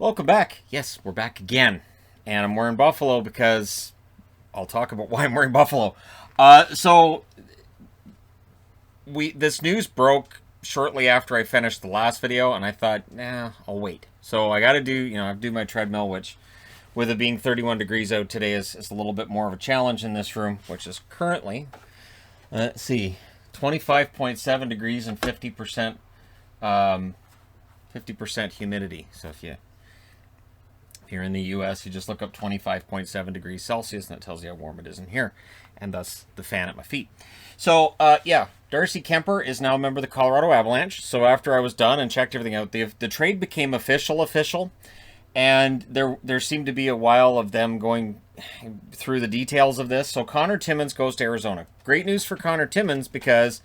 Welcome back. Yes, we're back again. And I'm wearing Buffalo because I'll talk about why I'm wearing Buffalo. This news broke shortly after I finished the last video, and I thought, I'll wait. So I got to do my treadmill, which with it being 31 degrees out today is a little bit more of a challenge in this room, which is currently, 25.7 degrees and 50% humidity. So if you're in the U.S., you just look up 25.7 degrees Celsius, and it tells you how warm it is in here, and thus the fan at my feet. So, Darcy Kuemper is now a member of the Colorado Avalanche. So after I was done and checked everything out, the trade became official, and there seemed to be a while of them going through the details of this. So Connor Timmins goes to Arizona. Great news for Connor Timmins because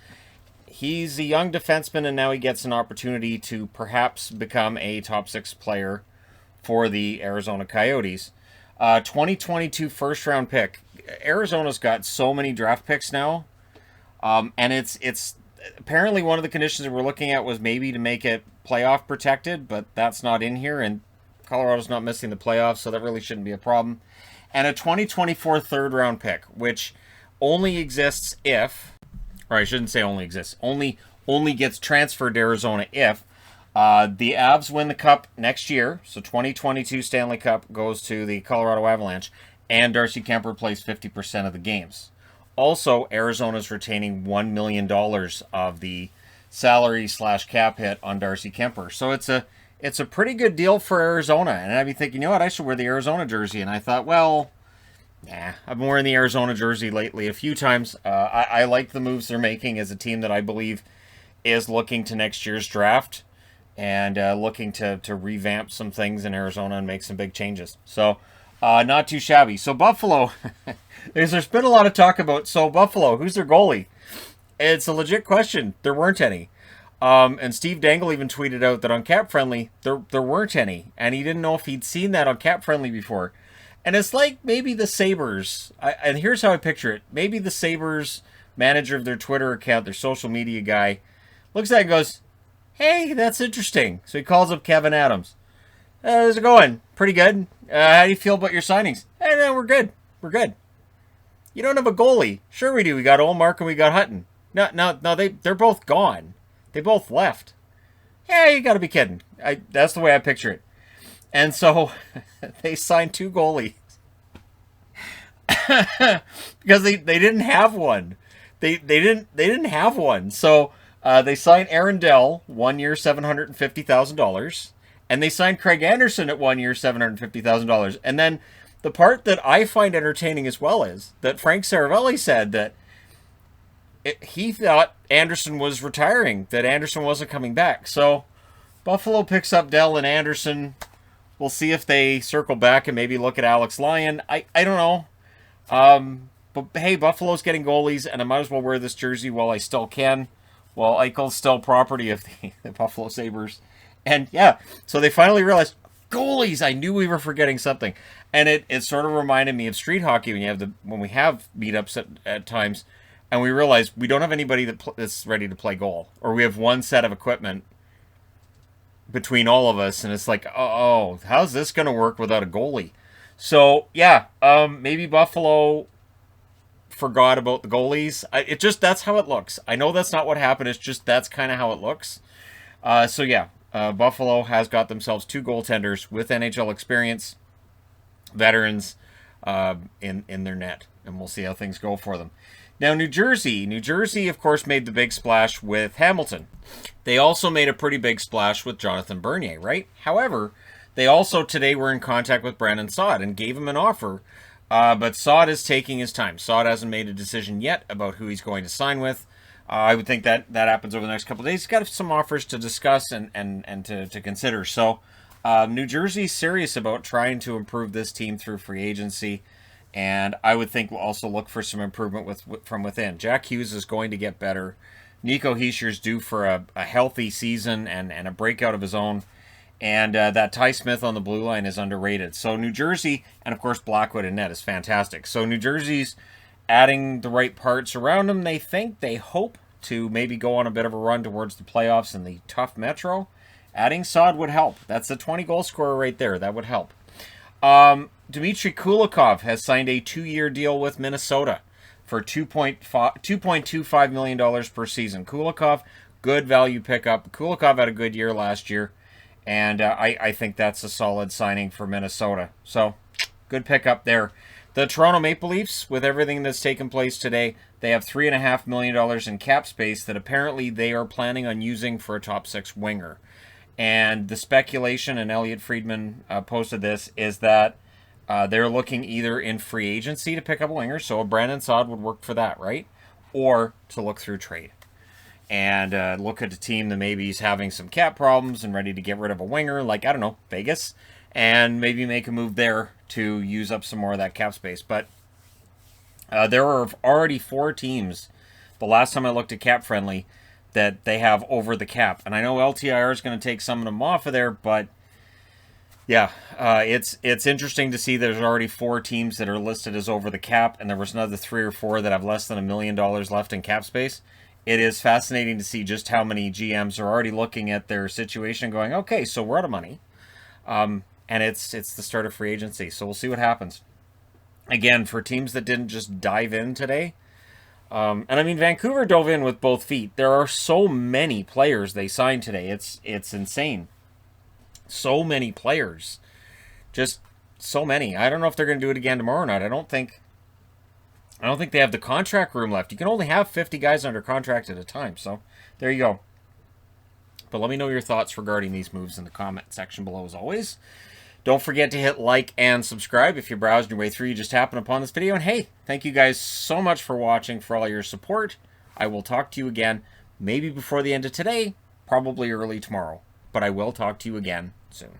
he's a young defenseman, and now he gets an opportunity to perhaps become a top 6 player for the Arizona Coyotes. 2022 first-round pick. Arizona's got so many draft picks now, and it's apparently one of the conditions that we're looking at was maybe to make it playoff protected, but that's not in here, and Colorado's not missing the playoffs, so that really shouldn't be a problem. And a 2024 third-round pick, which only exists if, or I shouldn't say only exists, only gets transferred to Arizona if the Avs win the Cup next year. So 2022 Stanley Cup goes to the Colorado Avalanche, and Darcy Kuemper plays 50% of the games. Also, Arizona's retaining $1 million of the salary/cap hit on Darcy Kuemper. So it's a pretty good deal for Arizona. And I'd be thinking, I should wear the Arizona jersey. And I thought, I've been wearing the Arizona jersey lately a few times. I like the moves they're making as a team that I believe is looking to next year's draft and looking to revamp some things in Arizona and make some big changes. So, not too shabby. So, Buffalo, there's been a lot of talk about, Buffalo, who's their goalie? It's a legit question. There weren't any. And Steve Dangle even tweeted out that on Cap Friendly, there weren't any. And he didn't know if he'd seen that on Cap Friendly before. And it's like maybe the Sabres, and here's how I picture it. Maybe the Sabres manager of their Twitter account, their social media guy, looks at it and goes, "Hey, that's interesting." So he calls up Kevin Adams. "How's it going?" "Pretty good. How do you feel about your signings?" "Hey, no, we're good. We're good." "You don't have a goalie." "Sure we do. We got Olmark and we got Hutton." No, they're both gone. They both left." "Yeah, you got to be kidding." That's the way I picture it. And so they signed 2 goalies because they didn't have one. They didn't have one. So they signed Aaron Dell, 1 year, $750,000, and they signed Craig Anderson at 1 year, $750,000. And then the part that I find entertaining as well is that Frank Saravelli said that he thought Anderson was retiring, that Anderson wasn't coming back. So Buffalo picks up Dell and Anderson. We'll see if they circle back and maybe look at Alex Lyon. I don't know. But hey, Buffalo's getting goalies, and I might as well wear this jersey while I still can. While Eichel's still property of the Buffalo Sabres. And so they finally realized, goalies, I knew we were forgetting something. And it sort of reminded me of street hockey when we have meetups at times, and we realize we don't have anybody that's ready to play goal. Or we have one set of equipment between all of us, and it's like, how's this going to work without a goalie? So, maybe Buffalo forgot about the goalies. That's how it looks. I know that's not what happened. It's just that's kind of how it looks. Buffalo has got themselves 2 goaltenders with NHL experience, veterans in their net, and we'll see how things go for them. Now, New Jersey, of course, made the big splash with Hamilton. They also made a pretty big splash with Jonathan Bernier, right? However, they also today were in contact with Brandon Saad and gave him an offer, but Saad is taking his time. Saad hasn't made a decision yet about who he's going to sign with. I would think that happens over the next couple of days. He's got some offers to discuss and to consider. So, New Jersey's serious about trying to improve this team through free agency. And I would think we'll also look for some improvement from within. Jack Hughes is going to get better. Nico Heischer's due for a healthy season and a breakout of his own. And that Ty Smith on the blue line is underrated. So New Jersey, and of course Blackwood and net is fantastic. So New Jersey's adding the right parts around them. They hope to maybe go on a bit of a run towards the playoffs in the tough Metro. Adding Saad would help. That's a 20-goal scorer right there. That would help. Dmitry Kulikov has signed a 2-year deal with Minnesota for $2.25 million per season. Kulikov, good value pickup. Kulikov had a good year last year, and I think that's a solid signing for Minnesota. So, good pickup there. The Toronto Maple Leafs, with everything that's taken place today, they have $3.5 million in cap space that apparently they are planning on using for a top 6 winger. And the speculation, and Elliot Friedman posted this, is that they're looking either in free agency to pick up a winger, so a Brandon Saad would work for that, right? Or to look through trade. And look at a team that maybe is having some cap problems and ready to get rid of a winger, like, I don't know, Vegas, and maybe make a move there to use up some more of that cap space. But there are already 4 teams, the last time I looked at Cap Friendly, that they have over the cap. And I know LTIR is going to take some of them off of there, but yeah, it's interesting to see there's already 4 teams that are listed as over the cap, and there was another 3 or 4 that have less than $1 million left in cap space. It is fascinating to see just how many GMs are already looking at their situation and going, okay, so we're out of money. And it's the start of free agency, so we'll see what happens. Again, for teams that didn't just dive in today, and I mean, Vancouver dove in with both feet. There are so many players they signed today. It's insane. So many players. Just so many. I don't know if they're going to do it again tomorrow or not. I don't think they have the contract room left. You can only have 50 guys under contract at a time. So, there you go. But let me know your thoughts regarding these moves in the comment section below as always. Don't forget to hit like and subscribe if you're browsing your way through. You just happen upon this video. And hey, thank you guys so much for watching, for all your support. I will talk to you again, maybe before the end of today, probably early tomorrow. But I will talk to you again soon.